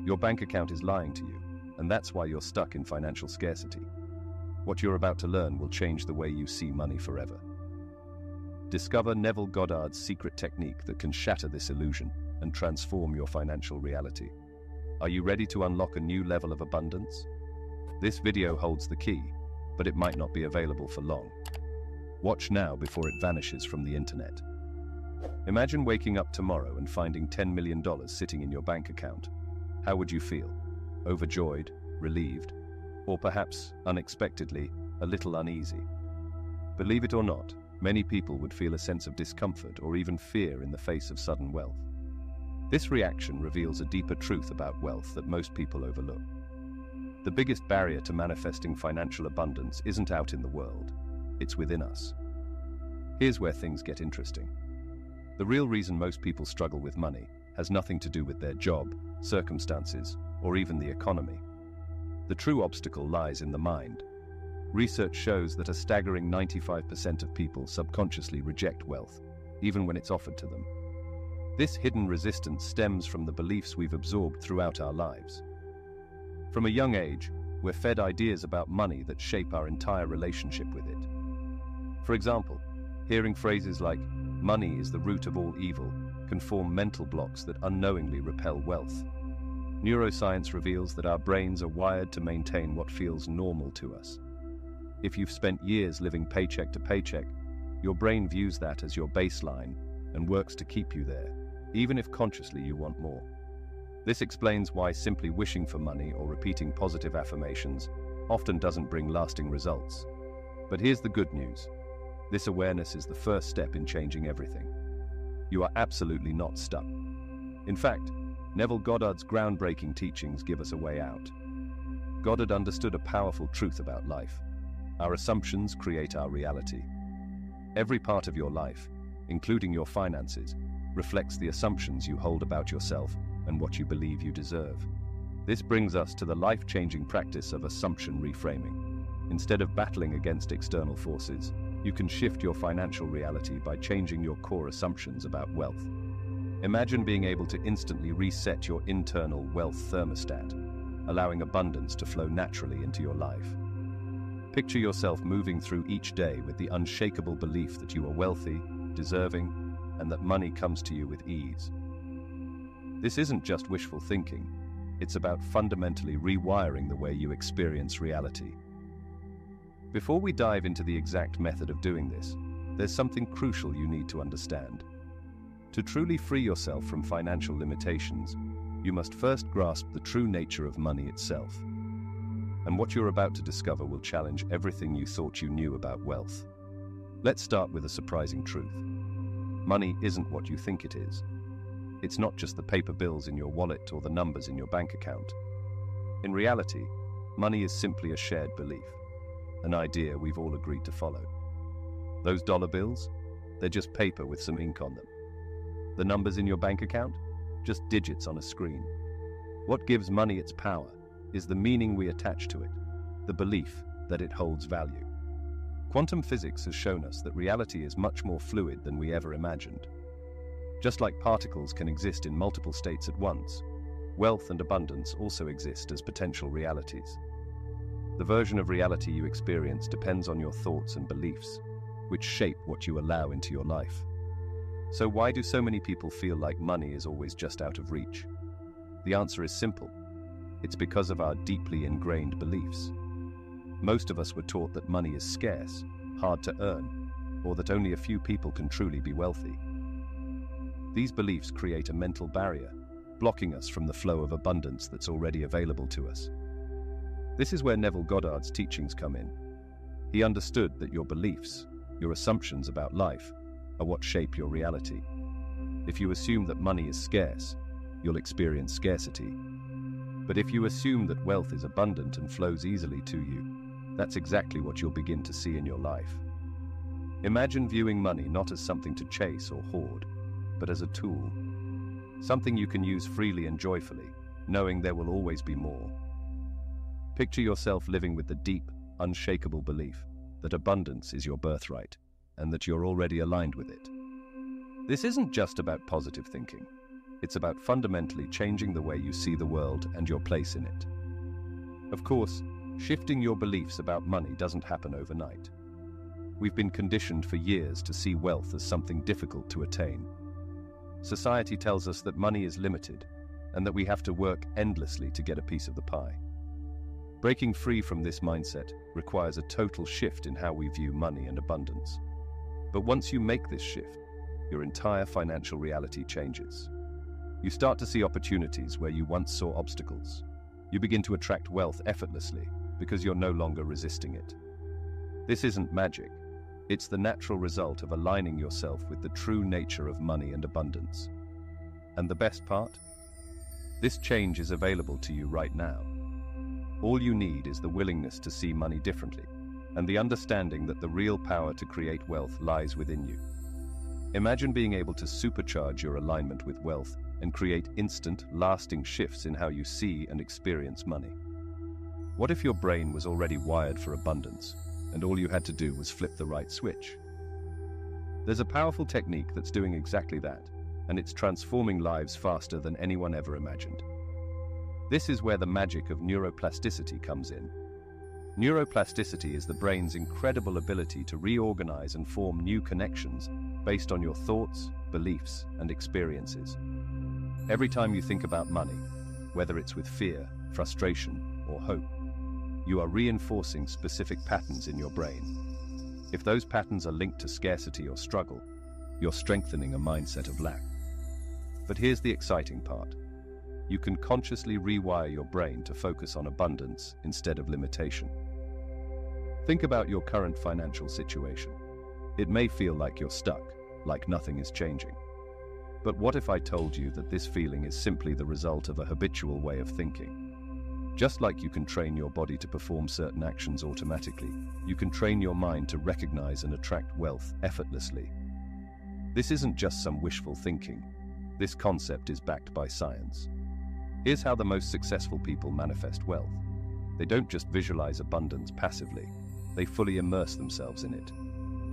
Your bank account is lying to you, and that's why you're stuck in financial scarcity. What you're about to learn will change the way you see money forever. Discover Neville Goddard's secret technique that can shatter this illusion and transform your financial reality. Are you ready to unlock a new level of abundance? This video holds the key, but it might not be available for long. Watch now before it vanishes from the internet. Imagine waking up tomorrow and finding $10 million sitting in your bank account. How would you feel? Overjoyed, relieved, or perhaps, unexpectedly, a little uneasy? Believe it or not, many people would feel a sense of discomfort or even fear in the face of sudden wealth. This reaction reveals a deeper truth about wealth that most people overlook. The biggest barrier to manifesting financial abundance isn't out in the world, it's within us. Here's where things get interesting. The real reason most people struggle with money has nothing to do with their job, circumstances, or even the economy. The true obstacle lies in the mind. Research shows that a staggering 95% of people subconsciously reject wealth, even when it's offered to them. This hidden resistance stems from the beliefs we've absorbed throughout our lives. From a young age, we're fed ideas about money that shape our entire relationship with it. For example, hearing phrases like, "money is the root of all evil," can form mental blocks that unknowingly repel wealth. Neuroscience reveals that our brains are wired to maintain what feels normal to us. If you've spent years living paycheck to paycheck, your brain views that as your baseline and works to keep you there, even if consciously you want more. This explains why simply wishing for money or repeating positive affirmations often doesn't bring lasting results. But here's the good news. This awareness is the first step in changing everything. You are absolutely not stuck. In fact, Neville Goddard's groundbreaking teachings give us a way out. Goddard understood a powerful truth about life. Our assumptions create our reality. Every part of your life, including your finances, reflects the assumptions you hold about yourself and what you believe you deserve. This brings us to the life-changing practice of assumption reframing. Instead of battling against external forces, you can shift your financial reality by changing your core assumptions about wealth. Imagine being able to instantly reset your internal wealth thermostat, allowing abundance to flow naturally into your life. Picture yourself moving through each day with the unshakable belief that you are wealthy, deserving, and that money comes to you with ease. This isn't just wishful thinking, it's about fundamentally rewiring the way you experience reality. Before we dive into the exact method of doing this, there's something crucial you need to understand. To truly free yourself from financial limitations, you must first grasp the true nature of money itself. And what you're about to discover will challenge everything you thought you knew about wealth. Let's start with a surprising truth. Money isn't what you think it is. It's not just the paper bills in your wallet or the numbers in your bank account. In reality, money is simply a shared belief, an idea we've all agreed to follow. Those dollar bills? They're just paper with some ink on them. The numbers in your bank account? Just digits on a screen. What gives money its power is the meaning we attach to it, the belief that it holds value. Quantum physics has shown us that reality is much more fluid than we ever imagined. Just like particles can exist in multiple states at once, wealth and abundance also exist as potential realities. The version of reality you experience depends on your thoughts and beliefs, which shape what you allow into your life. So why do so many people feel like money is always just out of reach? The answer is simple. It's because of our deeply ingrained beliefs. Most of us were taught that money is scarce, hard to earn, or that only a few people can truly be wealthy. These beliefs create a mental barrier, blocking us from the flow of abundance that's already available to us. This is where Neville Goddard's teachings come in. He understood that your beliefs, your assumptions about life, are what shape your reality. If you assume that money is scarce, you'll experience scarcity. But if you assume that wealth is abundant and flows easily to you, that's exactly what you'll begin to see in your life. Imagine viewing money not as something to chase or hoard, but as a tool. Something you can use freely and joyfully, knowing there will always be more. Picture yourself living with the deep, unshakable belief that abundance is your birthright, and that you're already aligned with it. This isn't just about positive thinking. It's about fundamentally changing the way you see the world and your place in it. Of course, shifting your beliefs about money doesn't happen overnight. We've been conditioned for years to see wealth as something difficult to attain. Society tells us that money is limited and that we have to work endlessly to get a piece of the pie. Breaking free from this mindset requires a total shift in how we view money and abundance. But once you make this shift, your entire financial reality changes. You start to see opportunities where you once saw obstacles. You begin to attract wealth effortlessly because you're no longer resisting it. This isn't magic. It's the natural result of aligning yourself with the true nature of money and abundance. And the best part? This change is available to you right now. All you need is the willingness to see money differently, and the understanding that the real power to create wealth lies within you. Imagine being able to supercharge your alignment with wealth and create instant, lasting shifts in how you see and experience money. What if your brain was already wired for abundance, and all you had to do was flip the right switch? There's a powerful technique that's doing exactly that, and it's transforming lives faster than anyone ever imagined. This is where the magic of neuroplasticity comes in. Neuroplasticity is the brain's incredible ability to reorganize and form new connections based on your thoughts, beliefs, and experiences. Every time you think about money, whether it's with fear, frustration, or hope, you are reinforcing specific patterns in your brain. If those patterns are linked to scarcity or struggle, you're strengthening a mindset of lack. But here's the exciting part. You can consciously rewire your brain to focus on abundance instead of limitation. Think about your current financial situation. It may feel like you're stuck, like nothing is changing. But what if I told you that this feeling is simply the result of a habitual way of thinking? Just like you can train your body to perform certain actions automatically, you can train your mind to recognize and attract wealth effortlessly. This isn't just some wishful thinking. This concept is backed by science. Here's how the most successful people manifest wealth. They don't just visualize abundance passively, they fully immerse themselves in it.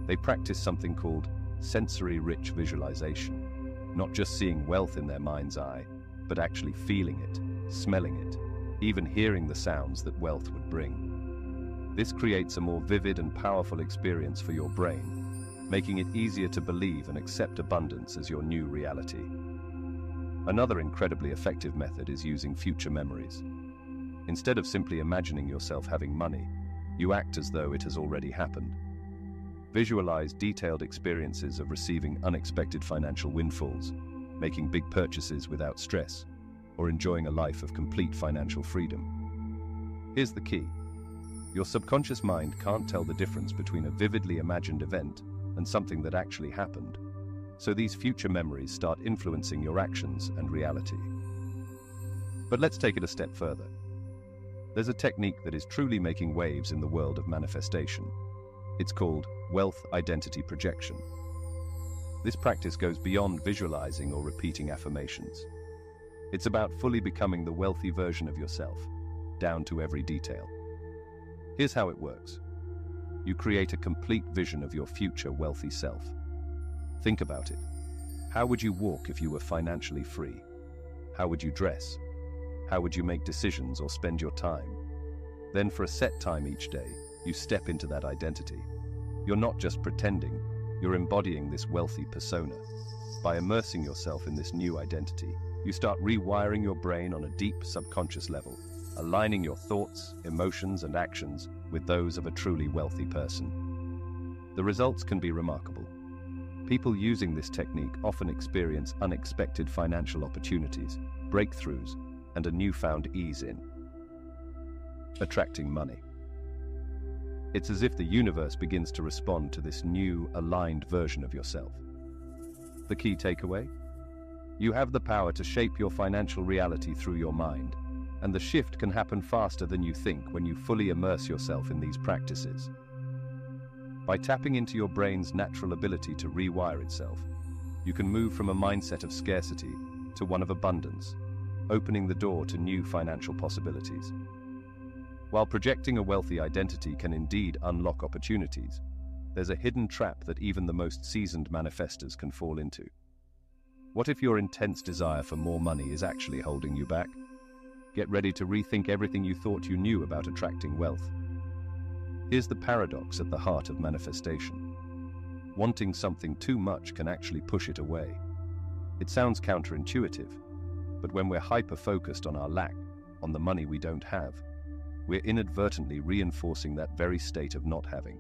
They practice something called sensory-rich visualization, not just seeing wealth in their mind's eye, but actually feeling it, smelling it, even hearing the sounds that wealth would bring. This creates a more vivid and powerful experience for your brain, making it easier to believe and accept abundance as your new reality. Another incredibly effective method is using future memories. Instead of simply imagining yourself having money, you act as though it has already happened. Visualize detailed experiences of receiving unexpected financial windfalls, making big purchases without stress, or enjoying a life of complete financial freedom. Here's the key. Your subconscious mind can't tell the difference between a vividly imagined event and something that actually happened. So these future memories start influencing your actions and reality. But let's take it a step further. There's a technique that is truly making waves in the world of manifestation. It's called wealth identity projection. This practice goes beyond visualizing or repeating affirmations. It's about fully becoming the wealthy version of yourself, down to every detail. Here's how it works. You create a complete vision of your future wealthy self. Think about it. How would you walk if you were financially free? How would you dress? How would you make decisions or spend your time? Then for a set time each day, you step into that identity. You're not just pretending, you're embodying this wealthy persona. By immersing yourself in this new identity, you start rewiring your brain on a deep subconscious level, aligning your thoughts, emotions, and actions with those of a truly wealthy person. The results can be remarkable. People using this technique often experience unexpected financial opportunities, breakthroughs, and a newfound ease in attracting money. It's as if the universe begins to respond to this new, aligned version of yourself. The key takeaway? You have the power to shape your financial reality through your mind, and the shift can happen faster than you think when you fully immerse yourself in these practices. By tapping into your brain's natural ability to rewire itself, you can move from a mindset of scarcity to one of abundance, opening the door to new financial possibilities. While projecting a wealthy identity can indeed unlock opportunities, there's a hidden trap that even the most seasoned manifestors can fall into. What if your intense desire for more money is actually holding you back? Get ready to rethink everything you thought you knew about attracting wealth. Here's the paradox at the heart of manifestation. Wanting something too much can actually push it away. It sounds counterintuitive, but when we're hyper-focused on our lack, on the money we don't have, we're inadvertently reinforcing that very state of not having.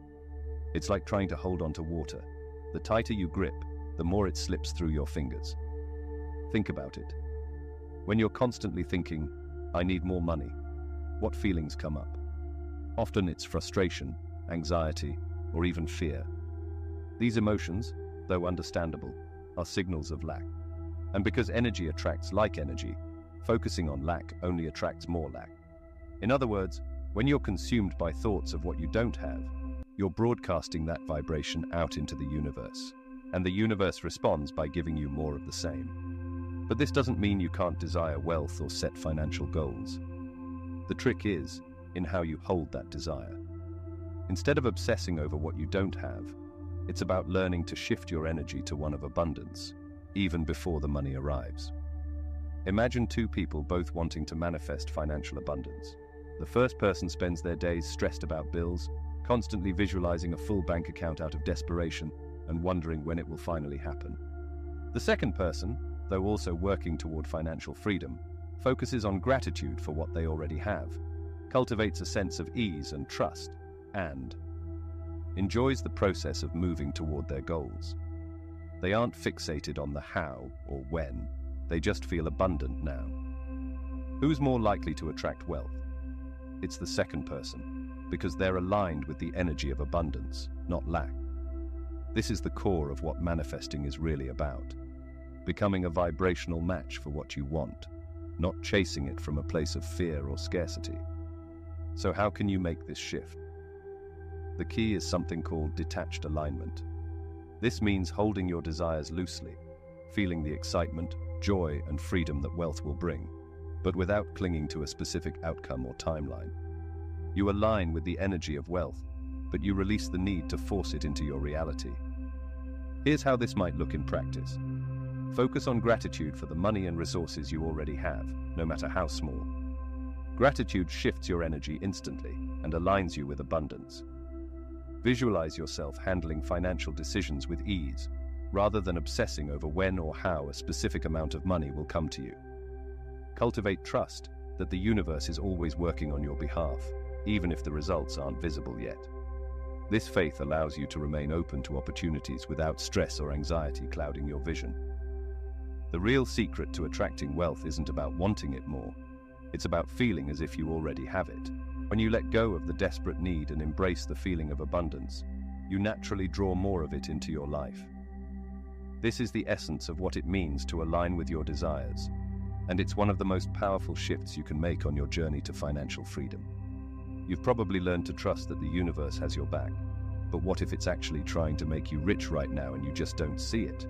It's like trying to hold on to water. The tighter you grip, the more it slips through your fingers. Think about it. When you're constantly thinking, "I need more money," what feelings come up? Often it's frustration, anxiety, or even fear. These emotions, though understandable, are signals of lack. And because energy attracts like energy, focusing on lack only attracts more lack. In other words, when you're consumed by thoughts of what you don't have, you're broadcasting that vibration out into the universe. And the universe responds by giving you more of the same. But this doesn't mean you can't desire wealth or set financial goals. The trick is in how you hold that desire. Instead of obsessing over what you don't have, it's about learning to shift your energy to one of abundance, even before the money arrives. Imagine two people both wanting to manifest financial abundance. The first person spends their days stressed about bills, constantly visualizing a full bank account out of desperation and wondering when it will finally happen. The second person, though also working toward financial freedom, focuses on gratitude for what they already have, cultivates a sense of ease and trust, and enjoys the process of moving toward their goals. They aren't fixated on the how or when, they just feel abundant now. Who's more likely to attract wealth? It's the second person, because they're aligned with the energy of abundance, not lack. This is the core of what manifesting is really about. Becoming a vibrational match for what you want, not chasing it from a place of fear or scarcity. So how can you make this shift? The key is something called detached alignment. This means holding your desires loosely, feeling the excitement, joy, and freedom that wealth will bring, but without clinging to a specific outcome or timeline. You align with the energy of wealth, but you release the need to force it into your reality. Here's how this might look in practice. Focus on gratitude for the money and resources you already have, no matter how small. Gratitude shifts your energy instantly and aligns you with abundance. Visualize yourself handling financial decisions with ease, rather than obsessing over when or how a specific amount of money will come to you. Cultivate trust that the universe is always working on your behalf, even if the results aren't visible yet. This faith allows you to remain open to opportunities without stress or anxiety clouding your vision. The real secret to attracting wealth isn't about wanting it more. It's about feeling as if you already have it. When you let go of the desperate need and embrace the feeling of abundance, you naturally draw more of it into your life. This is the essence of what it means to align with your desires, and it's one of the most powerful shifts you can make on your journey to financial freedom. You've probably learned to trust that the universe has your back, but what if it's actually trying to make you rich right now and you just don't see it?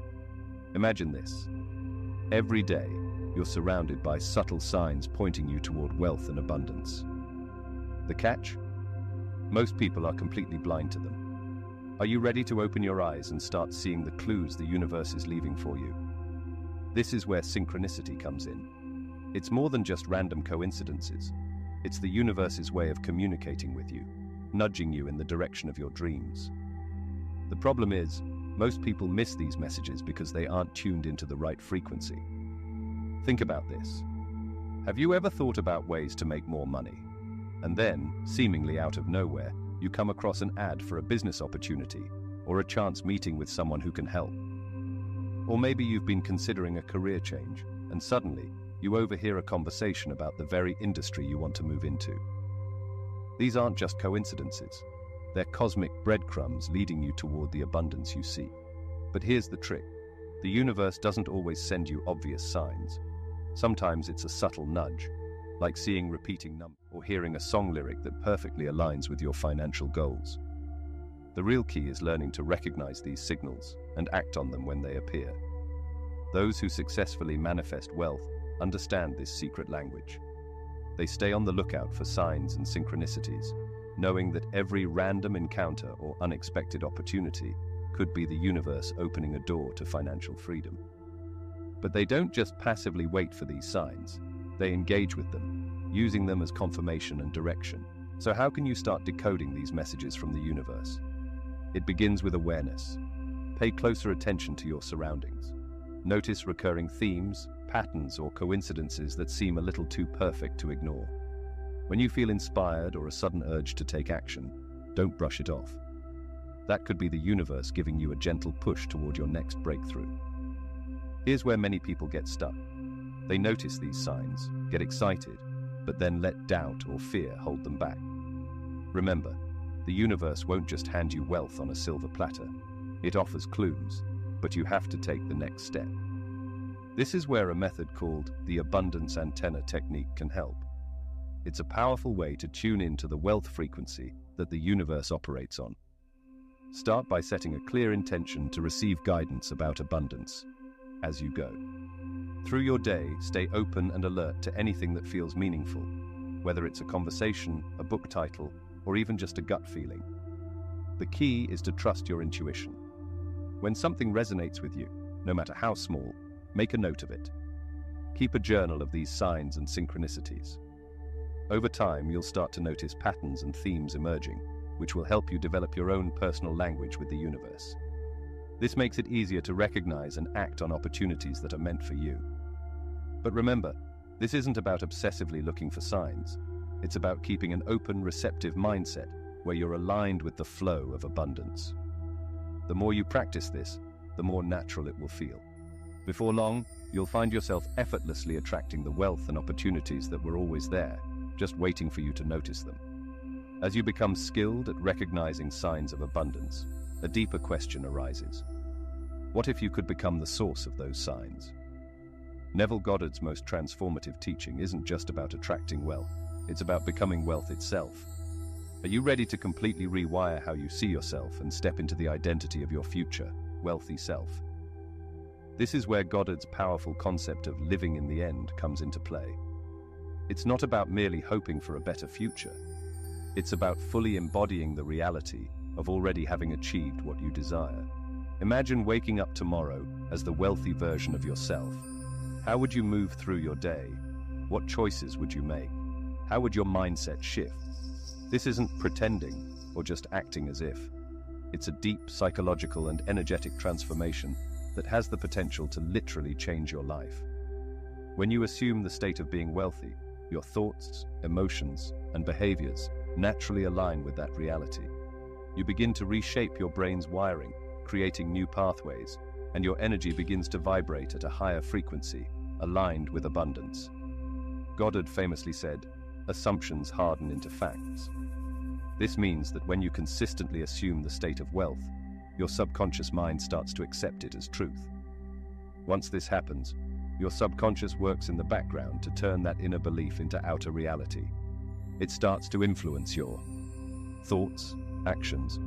Imagine this. Every day, you're surrounded by subtle signs pointing you toward wealth and abundance. The catch? Most people are completely blind to them. Are you ready to open your eyes and start seeing the clues the universe is leaving for you? This is where synchronicity comes in. It's more than just random coincidences. It's the universe's way of communicating with you, nudging you in the direction of your dreams. The problem is, most people miss these messages because they aren't tuned into the right frequency. Think about this. Have you ever thought about ways to make more money? And then, seemingly out of nowhere, you come across an ad for a business opportunity or a chance meeting with someone who can help. Or maybe you've been considering a career change, and suddenly you overhear a conversation about the very industry you want to move into. These aren't just coincidences. They're cosmic breadcrumbs leading you toward the abundance you seek. But here's the trick. The universe doesn't always send you obvious signs. Sometimes it's a subtle nudge, like seeing repeating numbers or hearing a song lyric that perfectly aligns with your financial goals. The real key is learning to recognize these signals and act on them when they appear. Those who successfully manifest wealth understand this secret language. They stay on the lookout for signs and synchronicities, knowing that every random encounter or unexpected opportunity could be the universe opening a door to financial freedom. But they don't just passively wait for these signs. They engage with them, using them as confirmation and direction. So how can you start decoding these messages from the universe? It begins with awareness. Pay closer attention to your surroundings. Notice recurring themes, patterns, or coincidences that seem a little too perfect to ignore. When you feel inspired or a sudden urge to take action, don't brush it off. That could be the universe giving you a gentle push toward your next breakthrough. Here's where many people get stuck. They notice these signs, get excited, but then let doubt or fear hold them back. Remember, the universe won't just hand you wealth on a silver platter. It offers clues, but you have to take the next step. This is where a method called the abundance antenna technique can help. It's a powerful way to tune into the wealth frequency that the universe operates on. Start by setting a clear intention to receive guidance about abundance as you go. Through your day, stay open and alert to anything that feels meaningful, whether it's a conversation, a book title, or even just a gut feeling. The key is to trust your intuition. When something resonates with you, no matter how small, make a note of it. Keep a journal of these signs and synchronicities. Over time, you'll start to notice patterns and themes emerging, which will help you develop your own personal language with the universe. This makes it easier to recognize and act on opportunities that are meant for you. But remember, this isn't about obsessively looking for signs. It's about keeping an open, receptive mindset where you're aligned with the flow of abundance. The more you practice this, the more natural it will feel. Before long, you'll find yourself effortlessly attracting the wealth and opportunities that were always there, just waiting for you to notice them. As you become skilled at recognizing signs of abundance, a deeper question arises. What if you could become the source of those signs? Neville Goddard's most transformative teaching isn't just about attracting wealth, it's about becoming wealth itself. Are you ready to completely rewire how you see yourself and step into the identity of your future, wealthy self? This is where Goddard's powerful concept of living in the end comes into play. It's not about merely hoping for a better future. It's about fully embodying the reality of already having achieved what you desire. Imagine waking up tomorrow as the wealthy version of yourself. How would you move through your day? What choices would you make? How would your mindset shift? This isn't pretending or just acting as if. It's a deep psychological and energetic transformation that has the potential to literally change your life. When you assume the state of being wealthy, your thoughts, emotions, and behaviors naturally align with that reality. You begin to reshape your brain's wiring, creating new pathways, and your energy begins to vibrate at a higher frequency, aligned with abundance. Goddard famously said, "Assumptions harden into facts." This means that when you consistently assume the state of wealth, your subconscious mind starts to accept it as truth. Once this happens, your subconscious works in the background to turn that inner belief into outer reality. It starts to influence your thoughts, actions,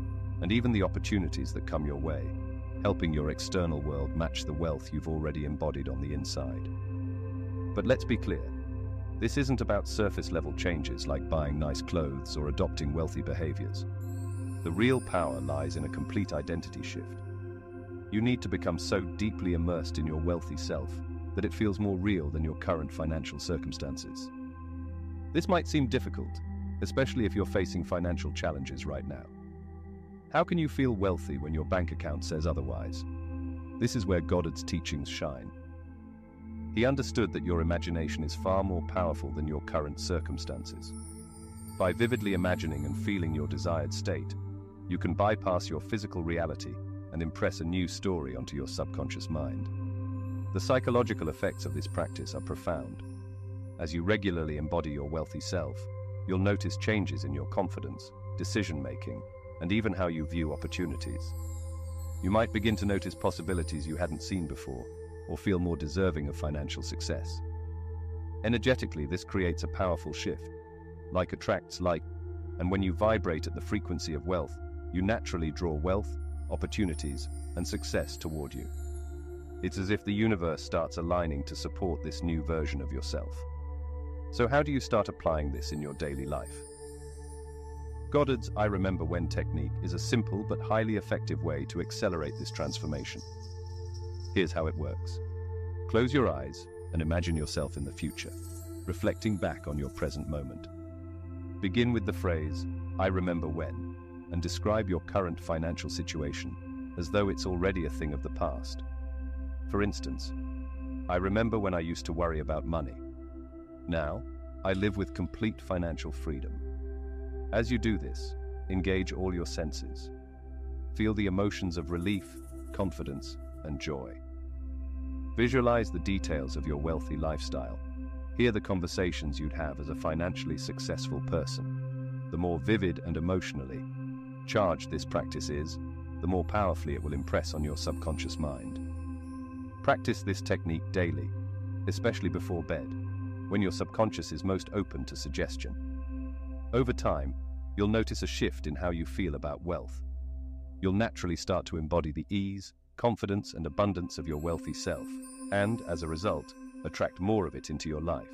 and even the opportunities that come your way, helping your external world match the wealth you've already embodied on the inside. But let's be clear, this isn't about surface-level changes like buying nice clothes or adopting wealthy behaviors. The real power lies in a complete identity shift. You need to become so deeply immersed in your wealthy self that it feels more real than your current financial circumstances. This might seem difficult, especially if you're facing financial challenges right now. How can you feel wealthy when your bank account says otherwise? This is where Goddard's teachings shine. He understood that your imagination is far more powerful than your current circumstances. By vividly imagining and feeling your desired state, you can bypass your physical reality and impress a new story onto your subconscious mind. The psychological effects of this practice are profound. As you regularly embody your wealthy self, you'll notice changes in your confidence, decision-making, and even how you view opportunities. You might begin to notice possibilities you hadn't seen before, or feel more deserving of financial success. Energetically, this creates a powerful shift. Like attracts like, and when you vibrate at the frequency of wealth, you naturally draw wealth, opportunities, and success toward you. It's as if the universe starts aligning to support this new version of yourself. So how do you start applying this in your daily life? Goddard's I Remember When technique is a simple but highly effective way to accelerate this transformation. Here's how it works. Close your eyes and imagine yourself in the future, reflecting back on your present moment. Begin with the phrase, "I remember when," and describe your current financial situation as though it's already a thing of the past. For instance, "I remember when I used to worry about money. Now, I live with complete financial freedom." As you do this, engage all your senses. Feel the emotions of relief, confidence, and joy. Visualize the details of your wealthy lifestyle. Hear the conversations you'd have as a financially successful person. The more vivid and emotionally charged this practice is, the more powerfully it will impress on your subconscious mind. Practice this technique daily, especially before bed, when your subconscious is most open to suggestion. Over time, you'll notice a shift in how you feel about wealth. You'll naturally start to embody the ease, confidence, and abundance of your wealthy self, and, as a result, attract more of it into your life.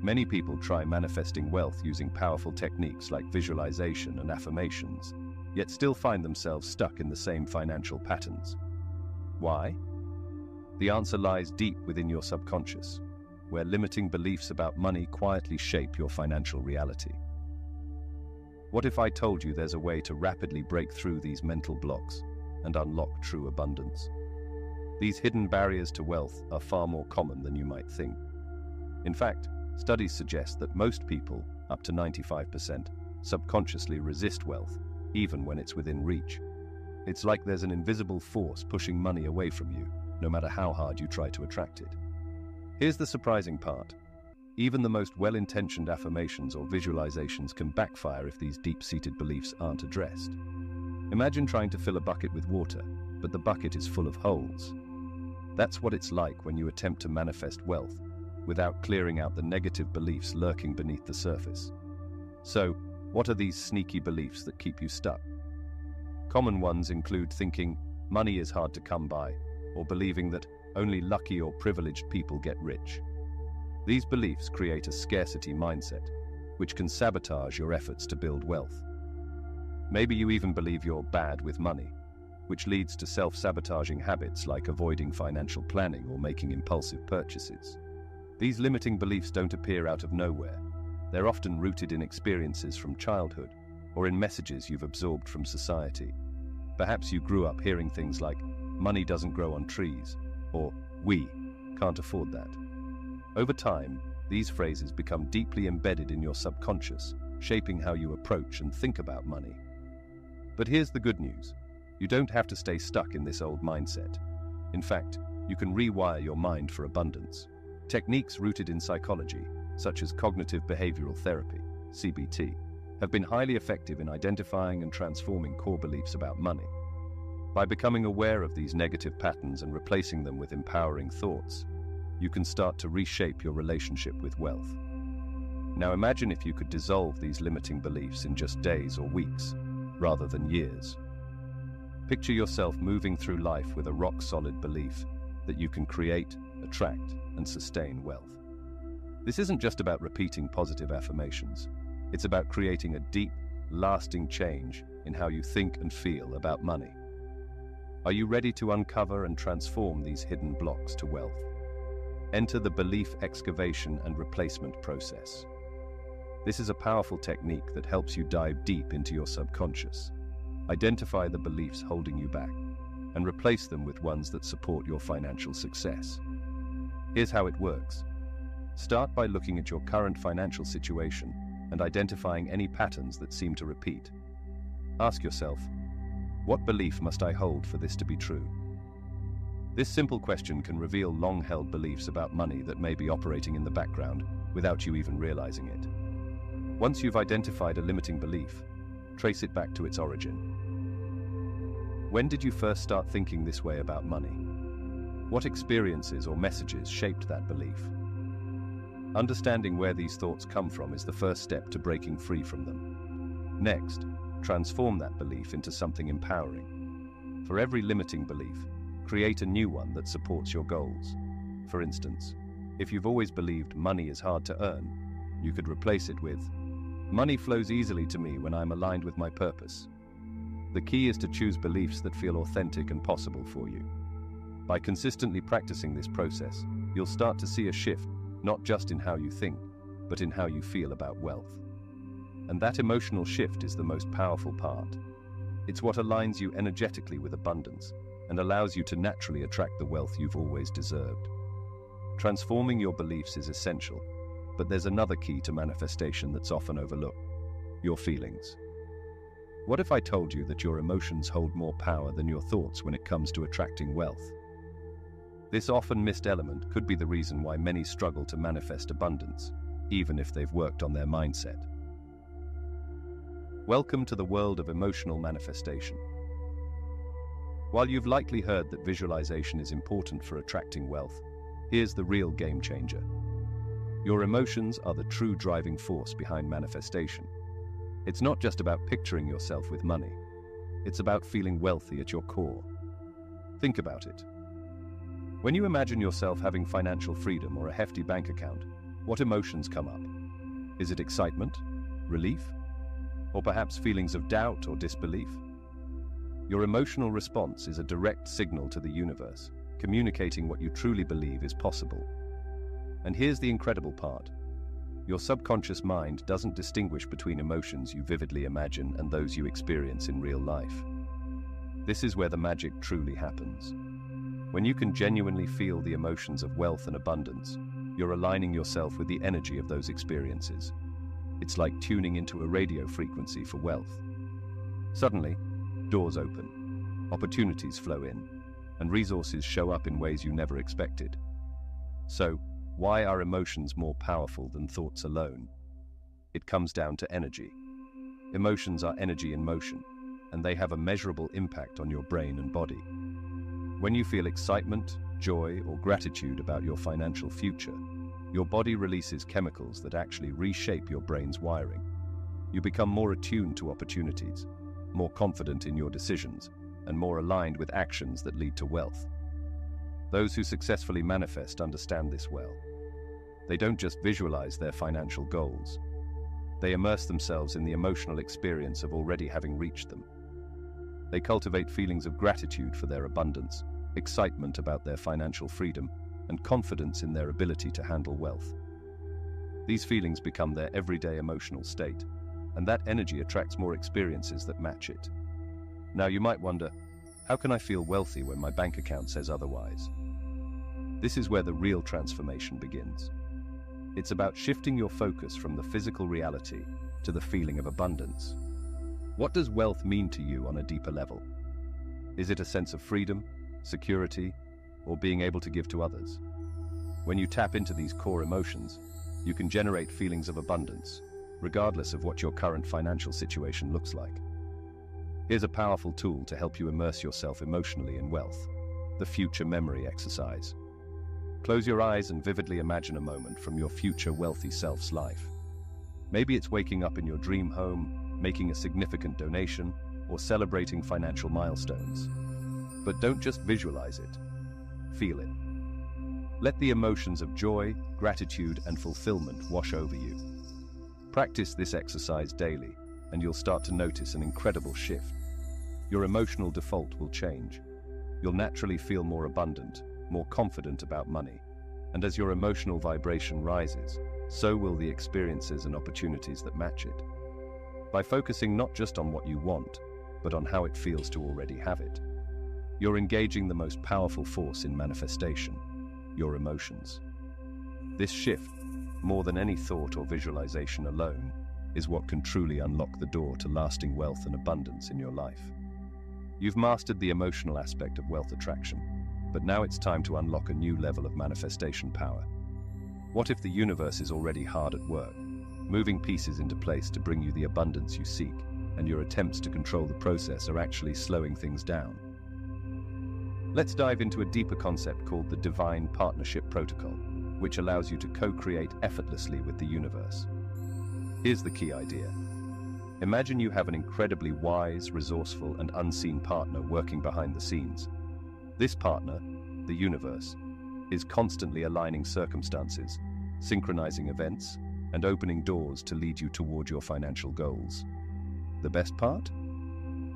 Many people try manifesting wealth using powerful techniques like visualization and affirmations, yet still find themselves stuck in the same financial patterns. Why? The answer lies deep within your subconscious, where limiting beliefs about money quietly shape your financial reality. What if I told you there's a way to rapidly break through these mental blocks and unlock true abundance? These hidden barriers to wealth are far more common than you might think. In fact, studies suggest that most people, up to 95%, subconsciously resist wealth, even when it's within reach. It's like there's an invisible force pushing money away from you, no matter how hard you try to attract it. Here's the surprising part. Even the most well-intentioned affirmations or visualizations can backfire if these deep-seated beliefs aren't addressed. Imagine trying to fill a bucket with water, but the bucket is full of holes. That's what it's like when you attempt to manifest wealth, without clearing out the negative beliefs lurking beneath the surface. So, what are these sneaky beliefs that keep you stuck? Common ones include thinking money is hard to come by, or believing that only lucky or privileged people get rich. These beliefs create a scarcity mindset, which can sabotage your efforts to build wealth. Maybe you even believe you're bad with money, which leads to self-sabotaging habits like avoiding financial planning or making impulsive purchases. These limiting beliefs don't appear out of nowhere. They're often rooted in experiences from childhood or in messages you've absorbed from society. Perhaps you grew up hearing things like, "Money doesn't grow on trees," or "We can't afford that." Over time, these phrases become deeply embedded in your subconscious, shaping how you approach and think about money. But here's the good news. You don't have to stay stuck in this old mindset. In fact, you can rewire your mind for abundance. Techniques rooted in psychology, such as cognitive behavioral therapy, CBT, have been highly effective in identifying and transforming core beliefs about money. By becoming aware of these negative patterns and replacing them with empowering thoughts, you can start to reshape your relationship with wealth. Now imagine if you could dissolve these limiting beliefs in just days or weeks, rather than years. Picture yourself moving through life with a rock-solid belief that you can create, attract, and sustain wealth. This isn't just about repeating positive affirmations. It's about creating a deep, lasting change in how you think and feel about money. Are you ready to uncover and transform these hidden blocks to wealth? Enter the belief excavation and replacement process. This is a powerful technique that helps you dive deep into your subconscious, identify the beliefs holding you back, and replace them with ones that support your financial success. Here's how it works. Start by looking at your current financial situation and identifying any patterns that seem to repeat. Ask yourself, what belief must I hold for this to be true? This simple question can reveal long-held beliefs about money that may be operating in the background without you even realizing it. Once you've identified a limiting belief, trace it back to its origin. When did you first start thinking this way about money? What experiences or messages shaped that belief? Understanding where these thoughts come from is the first step to breaking free from them. Next, transform that belief into something empowering. For every limiting belief, create a new one that supports your goals. For instance, if you've always believed money is hard to earn, you could replace it with, "Money flows easily to me when I'm aligned with my purpose." The key is to choose beliefs that feel authentic and possible for you. By consistently practicing this process, you'll start to see a shift, not just in how you think, but in how you feel about wealth. And that emotional shift is the most powerful part. It's what aligns you energetically with abundance and allows you to naturally attract the wealth you've always deserved. Transforming your beliefs is essential, but there's another key to manifestation that's often overlooked: your feelings. What if I told you that your emotions hold more power than your thoughts when it comes to attracting wealth? This often missed element could be the reason why many struggle to manifest abundance, even if they've worked on their mindset. Welcome to the world of emotional manifestation. While you've likely heard that visualization is important for attracting wealth, here's the real game changer. Your emotions are the true driving force behind manifestation. It's not just about picturing yourself with money. It's about feeling wealthy at your core. Think about it. When you imagine yourself having financial freedom or a hefty bank account, what emotions come up? Is it excitement, relief, or perhaps feelings of doubt or disbelief? Your emotional response is a direct signal to the universe, communicating what you truly believe is possible. And here's the incredible part. Your subconscious mind doesn't distinguish between emotions you vividly imagine and those you experience in real life. This is where the magic truly happens. When you can genuinely feel the emotions of wealth and abundance, you're aligning yourself with the energy of those experiences. It's like tuning into a radio frequency for wealth. Suddenly, doors open, opportunities flow in, and resources show up in ways you never expected. So, why are emotions more powerful than thoughts alone? It comes down to energy. Emotions are energy in motion, and they have a measurable impact on your brain and body. When you feel excitement, joy, or gratitude about your financial future, your body releases chemicals that actually reshape your brain's wiring. You become more attuned to opportunities, more confident in your decisions, and more aligned with actions that lead to wealth. Those who successfully manifest understand this well. They don't just visualize their financial goals. They immerse themselves in the emotional experience of already having reached them. They cultivate feelings of gratitude for their abundance, excitement about their financial freedom, and confidence in their ability to handle wealth. These feelings become their everyday emotional state, and that energy attracts more experiences that match it. Now you might wonder, how can I feel wealthy when my bank account says otherwise? This is where the real transformation begins. It's about shifting your focus from the physical reality to the feeling of abundance. What does wealth mean to you on a deeper level? Is it a sense of freedom, security, or being able to give to others? When you tap into these core emotions, you can generate feelings of abundance, regardless of what your current financial situation looks like. Here's a powerful tool to help you immerse yourself emotionally in wealth: the future memory exercise. Close your eyes and vividly imagine a moment from your future wealthy self's life. Maybe it's waking up in your dream home, making a significant donation, or celebrating financial milestones. But don't just visualize it. Feel it. Let the emotions of joy, gratitude, and fulfillment wash over you. Practice this exercise daily, and you'll start to notice an incredible shift. Your emotional default will change. You'll naturally feel more abundant, more confident about money, and as your emotional vibration rises, so will the experiences and opportunities that match it. By focusing not just on what you want, but on how it feels to already have it, you're engaging the most powerful force in manifestation: your emotions. This shift, more than any thought or visualization alone, is what can truly unlock the door to lasting wealth and abundance in your life. You've mastered the emotional aspect of wealth attraction, but now it's time to unlock a new level of manifestation power. What if the universe is already hard at work, moving pieces into place to bring you the abundance you seek, and your attempts to control the process are actually slowing things down? Let's dive into a deeper concept called the Divine Partnership Protocol, which allows you to co-create effortlessly with the universe. Here's the key idea. Imagine you have an incredibly wise, resourceful, and unseen partner working behind the scenes. This partner, the universe, is constantly aligning circumstances, synchronizing events, and opening doors to lead you toward your financial goals. The best part?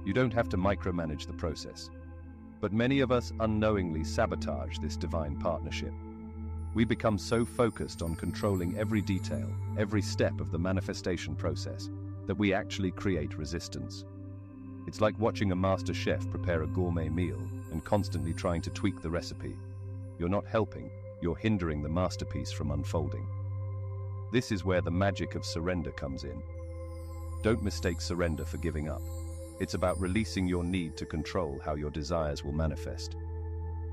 You don't have to micromanage the process. But many of us unknowingly sabotage this divine partnership. We become so focused on controlling every detail, every step of the manifestation process, that we actually create resistance. It's like watching a master chef prepare a gourmet meal and constantly trying to tweak the recipe. You're not helping, you're hindering the masterpiece from unfolding. This is where the magic of surrender comes in. Don't mistake surrender for giving up. It's about releasing your need to control how your desires will manifest.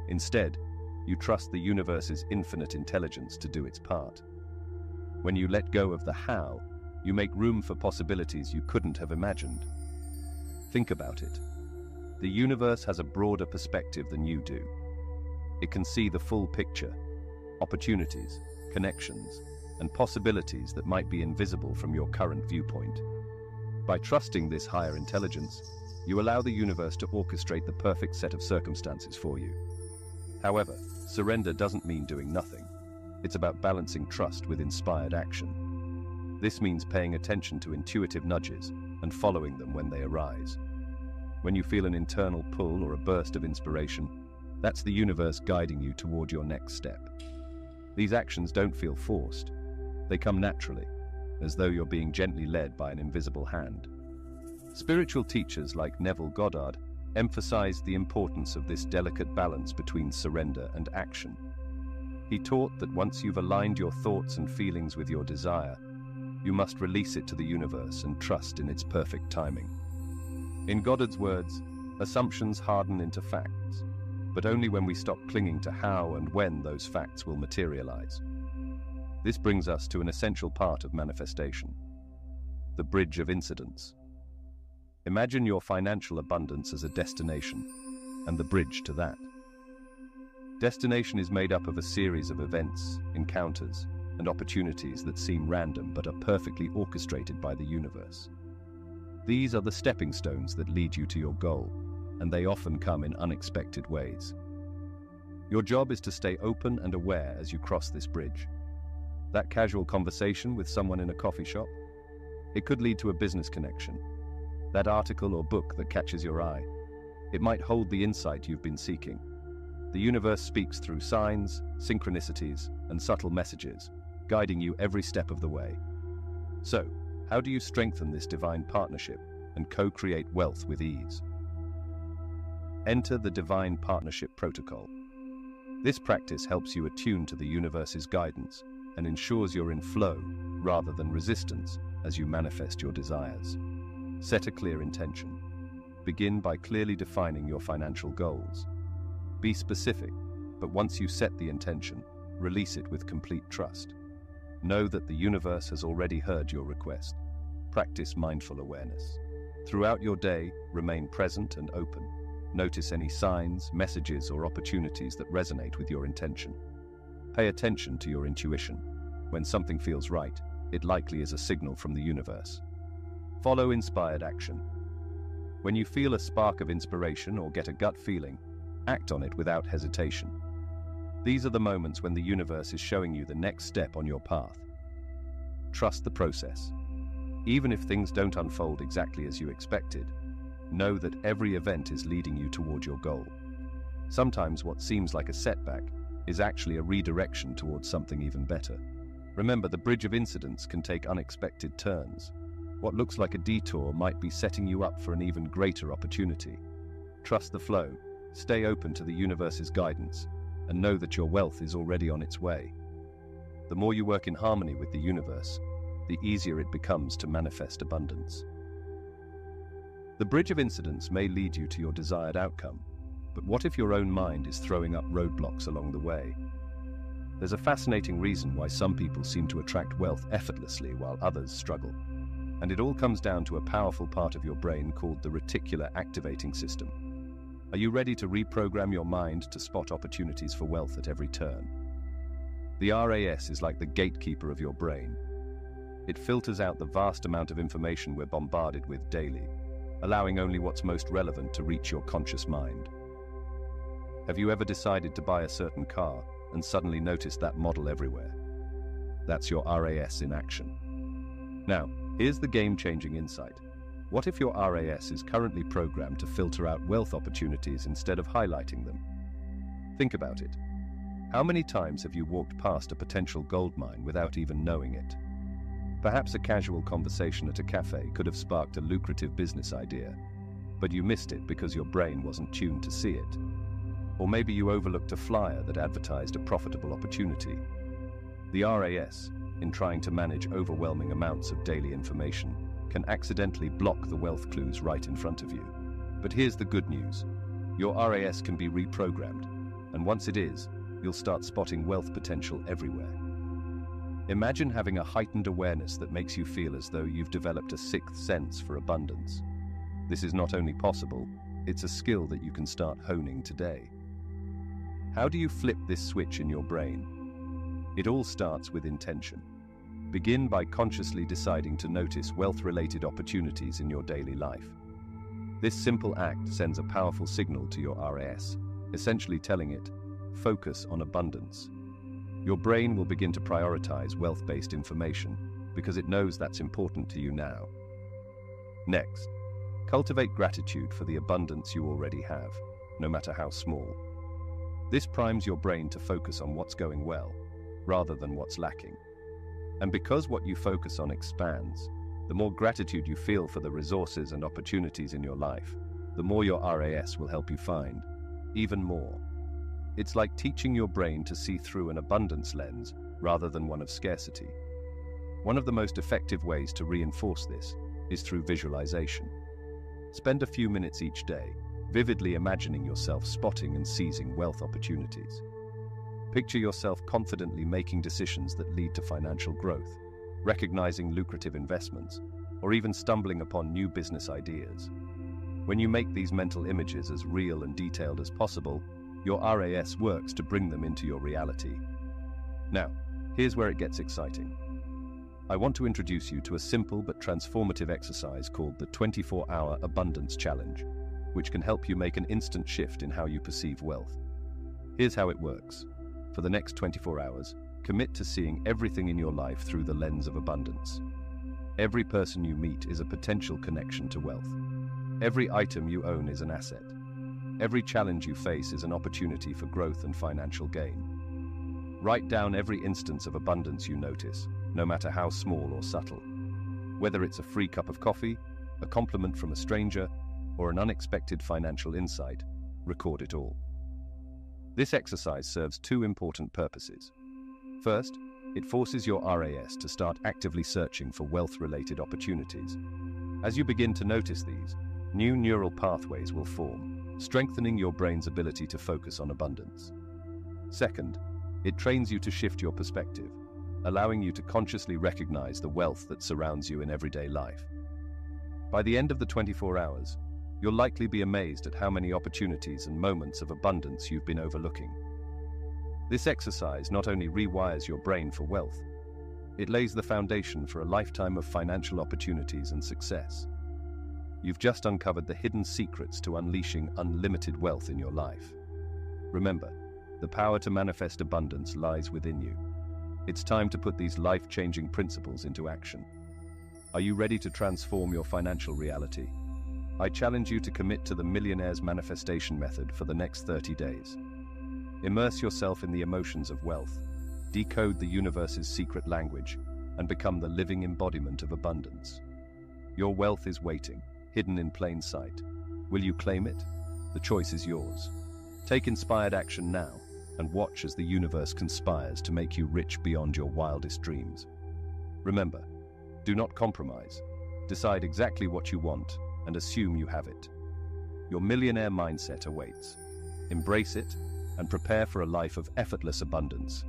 Instead, you trust the universe's infinite intelligence to do its part. When you let go of the how, you make room for possibilities you couldn't have imagined. Think about it. The universe has a broader perspective than you do. It can see the full picture, opportunities, connections, and possibilities that might be invisible from your current viewpoint. By trusting this higher intelligence, you allow the universe to orchestrate the perfect set of circumstances for you. However, surrender doesn't mean doing nothing. It's about balancing trust with inspired action. This means paying attention to intuitive nudges and following them when they arise. When you feel an internal pull or a burst of inspiration, that's the universe guiding you toward your next step. These actions don't feel forced. They come naturally, as though you're being gently led by an invisible hand. Spiritual teachers like Neville Goddard emphasized the importance of this delicate balance between surrender and action. He taught that once you've aligned your thoughts and feelings with your desire, you must release it to the universe and trust in its perfect timing. In Goddard's words, assumptions harden into facts, but only when we stop clinging to how and when those facts will materialize. This brings us to an essential part of manifestation: the bridge of incidence. Imagine your financial abundance as a destination, and the bridge to that. Destination is made up of a series of events, encounters, and opportunities that seem random but are perfectly orchestrated by the universe. These are the stepping stones that lead you to your goal, and they often come in unexpected ways. Your job is to stay open and aware as you cross this bridge. That casual conversation with someone in a coffee shop? It could lead to a business connection. That article or book that catches your eye? It might hold the insight you've been seeking. The universe speaks through signs, synchronicities, and subtle messages, guiding you every step of the way. So, how do you strengthen this divine partnership and co-create wealth with ease? Enter the Divine Partnership Protocol. This practice helps you attune to the universe's guidance and ensures you're in flow rather than resistance as you manifest your desires. Set a clear intention. Begin by clearly defining your financial goals. Be specific, but once you set the intention, release it with complete trust. Know that the universe has already heard your request. Practice mindful awareness. Throughout your day, remain present and open. Notice any signs, messages, or opportunities that resonate with your intention. Pay attention to your intuition. When something feels right, it likely is a signal from the universe. Follow inspired action. When you feel a spark of inspiration or get a gut feeling, act on it without hesitation. These are the moments when the universe is showing you the next step on your path. Trust the process. Even if things don't unfold exactly as you expected, know that every event is leading you toward your goal. Sometimes what seems like a setback is actually a redirection towards something even better. Remember, the bridge of incidents can take unexpected turns. What looks like a detour might be setting you up for an even greater opportunity. Trust the flow, stay open to the universe's guidance, and know that your wealth is already on its way. The more you work in harmony with the universe, the easier it becomes to manifest abundance. The bridge of incidents may lead you to your desired outcome, but what if your own mind is throwing up roadblocks along the way? There's a fascinating reason why some people seem to attract wealth effortlessly while others struggle. And it all comes down to a powerful part of your brain called the reticular activating system. Are you ready to reprogram your mind to spot opportunities for wealth at every turn? The RAS is like the gatekeeper of your brain. It filters out the vast amount of information we're bombarded with daily, allowing only what's most relevant to reach your conscious mind. Have you ever decided to buy a certain car and suddenly noticed that model everywhere? That's your RAS in action. Now, here's the game-changing insight. What if your RAS is currently programmed to filter out wealth opportunities instead of highlighting them? Think about it. How many times have you walked past a potential gold mine without even knowing it? Perhaps a casual conversation at a cafe could have sparked a lucrative business idea, but you missed it because your brain wasn't tuned to see it. Or maybe you overlooked a flyer that advertised a profitable opportunity. The RAS, in trying to manage overwhelming amounts of daily information, can accidentally block the wealth clues right in front of you. But here's the good news. Your RAS can be reprogrammed, and once it is, you'll start spotting wealth potential everywhere. Imagine having a heightened awareness that makes you feel as though you've developed a sixth sense for abundance. This is not only possible, it's a skill that you can start honing today. How do you flip this switch in your brain? It all starts with intention. Begin by consciously deciding to notice wealth-related opportunities in your daily life. This simple act sends a powerful signal to your RAS, essentially telling it, focus on abundance. Your brain will begin to prioritize wealth-based information because it knows that's important to you now. Next, cultivate gratitude for the abundance you already have, no matter how small. This primes your brain to focus on what's going well, rather than what's lacking. And because what you focus on expands, the more gratitude you feel for the resources and opportunities in your life, the more your RAS will help you find even more. It's like teaching your brain to see through an abundance lens rather than one of scarcity. One of the most effective ways to reinforce this is through visualization. Spend a few minutes each day vividly imagining yourself spotting and seizing wealth opportunities. Picture yourself confidently making decisions that lead to financial growth, recognizing lucrative investments, or even stumbling upon new business ideas. When you make these mental images as real and detailed as possible, your RAS works to bring them into your reality. Now, here's where it gets exciting. I want to introduce you to a simple but transformative exercise called the 24-Hour Abundance Challenge, which can help you make an instant shift in how you perceive wealth. Here's how it works. For the next 24 hours, commit to seeing everything in your life through the lens of abundance. Every person you meet is a potential connection to wealth. Every item you own is an asset. Every challenge you face is an opportunity for growth and financial gain. Write down every instance of abundance you notice, no matter how small or subtle. Whether it's a free cup of coffee, a compliment from a stranger, or an unexpected financial insight, record it all. This exercise serves two important purposes. First, it forces your RAS to start actively searching for wealth-related opportunities. As you begin to notice these, new neural pathways will form, strengthening your brain's ability to focus on abundance. Second, it trains you to shift your perspective, allowing you to consciously recognize the wealth that surrounds you in everyday life. By the end of the 24 hours, you'll likely be amazed at how many opportunities and moments of abundance you've been overlooking. This exercise not only rewires your brain for wealth, it lays the foundation for a lifetime of financial opportunities and success. You've just uncovered the hidden secrets to unleashing unlimited wealth in your life. Remember, the power to manifest abundance lies within you. It's time to put these life-changing principles into action. Are you ready to transform your financial reality? I challenge you to commit to the Millionaire's Manifestation Method for the next 30 days. Immerse yourself in the emotions of wealth, decode the universe's secret language, and become the living embodiment of abundance. Your wealth is waiting, hidden in plain sight. Will you claim it? The choice is yours. Take inspired action now, and watch as the universe conspires to make you rich beyond your wildest dreams. Remember, do not compromise. Decide exactly what you want, and assume you have it. Your millionaire mindset awaits. Embrace it and prepare for a life of effortless abundance.